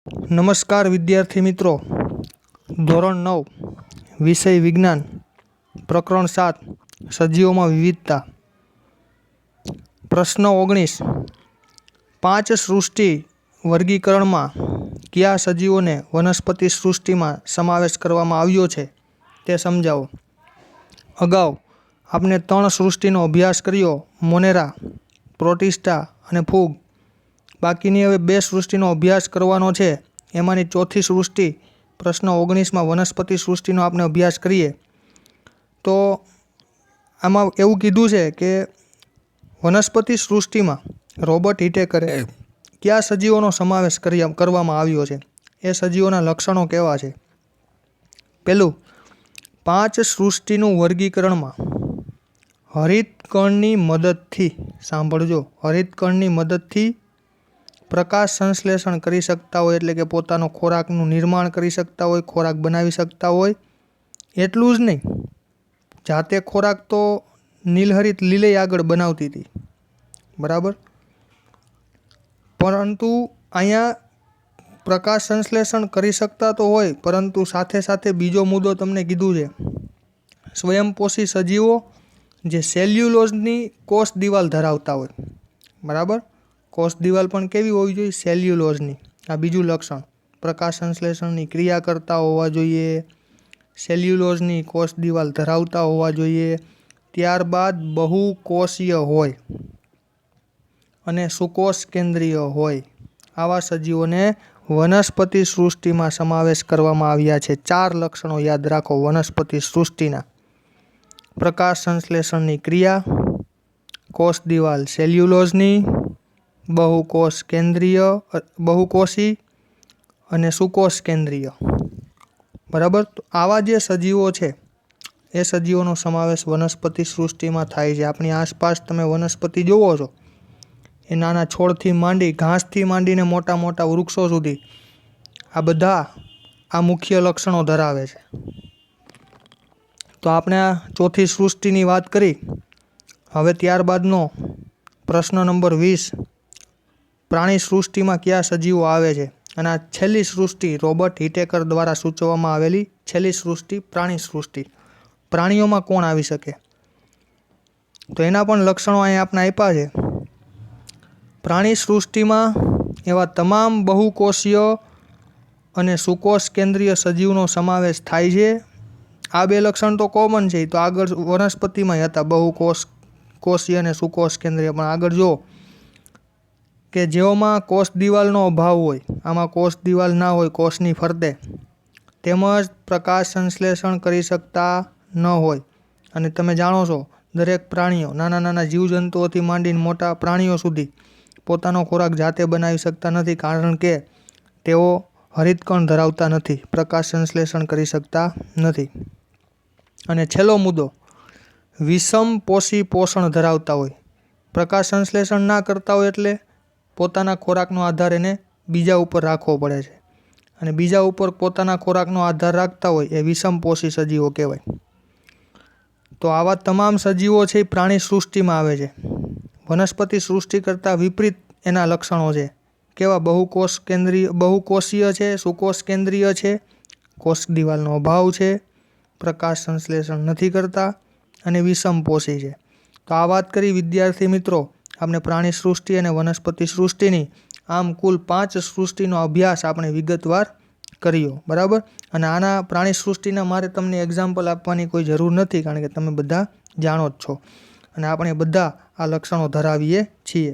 નમસ્કાર વિદ્યાર્થી મિત્રો, ધોરણ 9 વિષય વિજ્ઞાન, પ્રકરણ 7 સજીવોમાં વિવિધતા. પ્રશ્ન 19. 5 સૃષ્ટિ વર્ગીકરણમાં કયા સજીવોને વનસ્પતિ સૃષ્ટિમાં સમાવેશ કરવામાં આવ્યો છે તે સમજાવો. અગાઉ આપણે 3 સૃષ્ટિનો અભ્યાસ કર્યો: મોનેરા, પ્રોટિસ્ટા અને ફૂગ. બાકીની હવે 2 સૃષ્ટિનો અભ્યાસ કરવાનો છે. એમાંની ચોથી સૃષ્ટિ પ્રશ્ન 19માં વનસ્પતિ સૃષ્ટિનો આપણે અભ્યાસ કરીએ તો આમાં એવું કીધું છે કે વનસ્પતિ સૃષ્ટિમાં રોબર્ટ હિટેકરે કયા સજીવોનો સમાવેશ કરવામાં આવ્યો છે, એ સજીવોના લક્ષણો કેવા છે. પહેલું, 5 સૃષ્ટિનું વર્ગીકરણમાં હરિતકણની મદદથી, સાંભળજો, હરિતકણની મદદથી પ્રકાશ સંશ્લેષણ કરી શકતા હોય, એટલે કે પોતાનો ખોરાકનું નિર્માણ કરી શકતા હોય, ખોરાક બનાવી શકતા હોય. એટલું જ નહીં, જાતે ખોરાક તો નીલહરિત લીલય આગળ બનાવતી હતી, બરાબર, પરંતુ અહીંયા પ્રકાશ સંશ્લેષણ કરી શકતા તો હોય, પરંતુ સાથે સાથે બીજો મુદ્દો તમને કીધું છે, સ્વયંપોષી સજીવો જે સેલ્યુલોઝની કોષ દિવાલ ધરાવતા હોય, બરાબર. કોષ દિવાલ પણ કેવી હોવી જોઈએ? સેલ્યુલોઝની. આ બીજું લક્ષણ, પ્રકાશ સંશ્લેષણની ક્રિયા કરતા હોવા જોઈએ, સેલ્યુલોઝની કોષ દિવાલ ધરાવતા હોવા જોઈએ. ત્યારબાદ બહુકોષીય હોય અને સુકોષ કેન્દ્રીય હોય. આવા સજીવોને વનસ્પતિ સૃષ્ટિમાં સમાવેશ કરવામાં આવ્યા છે. 4 લક્ષણો યાદ રાખો વનસ્પતિ સૃષ્ટિના: પ્રકાશ સંશ્લેષણની ક્રિયા, કોષ દિવાલ સેલ્યુલોઝની, બહુકોષી અને સુકોષ કેન્દ્રીય, બરાબર. તો આવા જે સજીવો છે એ સજીવોનો સમાવેશ વનસ્પતિ સૃષ્ટિમાં થાય છે. આપણી આસપાસ તમે વનસ્પતિ જોવો છો, એ નાના છોડથી માંડી, ઘાસથી માંડીને મોટા મોટા વૃક્ષો સુધી, આ બધા આ મુખ્ય લક્ષણો ધરાવે છે. તો આપણે આ ચોથી સૃષ્ટિની વાત કરી. હવે ત્યારબાદનો પ્રશ્ન નંબર 20, પ્રાણી સૃષ્ટિમાં કયા સજીવો આવે છે? અને આ છેલ્લી સૃષ્ટિ રોબર્ટ હિટેકર દ્વારા સૂચવવામાં આવેલી છેલ્લી સૃષ્ટિ પ્રાણી સૃષ્ટિ. પ્રાણીઓમાં કોણ આવી શકે? તો એના પણ લક્ષણો અહીં આપણે આપ્યા છે. પ્રાણી સૃષ્ટિમાં એવા તમામ બહુકોષીય અને સુકોષ કેન્દ્રીય સજીવનો સમાવેશ થાય છે. આ 2 લક્ષણ તો કોમન છે, તો આગળ વનસ્પતિમાં હતા, બહુકોષીય અને સુકોષ કેન્દ્રીય. પણ આગળ જો કે જેઓમાં કોષ દિવાલનો અભાવ હોય, આમાં કોષ દિવાલ ના હોય કોષની ફરતે, તેમજ પ્રકાશ સંશ્લેષણ કરી શકતા ન હોય. અને તમે જાણો છો, દરેક પ્રાણીઓ, નાના નાના જીવજંતુઓથી માંડીને મોટા પ્રાણીઓ સુધી પોતાનો ખોરાક જાતે બનાવી શકતા નથી, કારણ કે તેઓ હરિતકણ ધરાવતા નથી, પ્રકાશ સંશ્લેષણ કરી શકતા નથી. અને છેલ્લો મુદ્દો, વિષમપોષી પોષણ ધરાવતા હોય, પ્રકાશ સંશ્લેષણ ના કરતા હોય, એટલે પોતાના ખોરાકનો આધાર એને બીજા ઉપર રાખવો પડે છે, અને બીજા ઉપર પોતાના ખોરાકનો આધાર રાખતા હોય એ વિષમપોષી સજીવો કહેવાય. તો આવા તમામ સજીવો છે એ પ્રાણી સૃષ્ટિમાં આવે છે. વનસ્પતિ સૃષ્ટિ કરતાં વિપરીત એના લક્ષણો છે. કેવા? બહુકોષીય છે, સુકોષ કેન્દ્રીય છે, કોષ દિવાલનો અભાવ છે, પ્રકાશ સંશ્લેષણ નથી કરતા અને વિષમપોષી છે. તો આ વાત કરી વિદ્યાર્થી મિત્રો આપણે પ્રાણી સૃષ્ટિ અને વનસ્પતિ સૃષ્ટિની. આમ કુલ 5 સૃષ્ટિનો અભ્યાસ આપણે વિગતવાર કર્યો, બરાબર. અને આના પ્રાણી સૃષ્ટિના મારે તમને એક્ઝામ્પલ આપવાની કોઈ જરૂર નથી, કારણ કે તમે બધા જાણો જ છો અને આપણે બધા આ લક્ષણો ધરાવીએ છીએ.